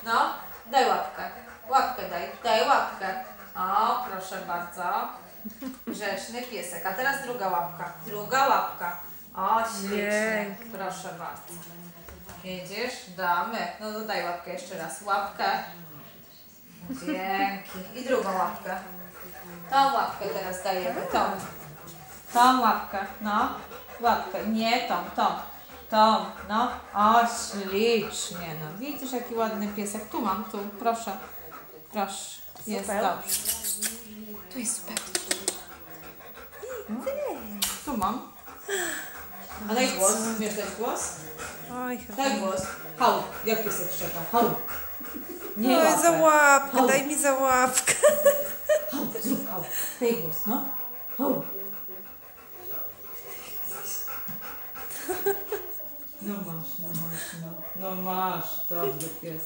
No, daj łapkę. Łapkę daj. Daj łapkę. O, proszę bardzo. Grzeczny piesek. A teraz druga łapka. Druga łapka. O, ślicznie. Proszę bardzo. Jedziesz? Damy. No to daj łapkę jeszcze raz. Łapkę. Dzięki. I drugą łapkę. Tą łapkę teraz dajemy. Tą łapkę. No. Łapkę. Nie tą. No. O, ślicznie. No. Widzisz, jaki ładny piesek. Tu mam, tu. Proszę. Proszę. Jest dobrze. Tu jest super. Tu mam. A daj głos. Wiesz dać głos? Oj, Daj głos. Hał. Jak piesek szczeka? Hał. Nie oj, łapę. za łapkę, Hał. daj mi za łapkę. Hał. Zrób hał. Daj głos, no. Hał. No masz. No masz. Dobry pies.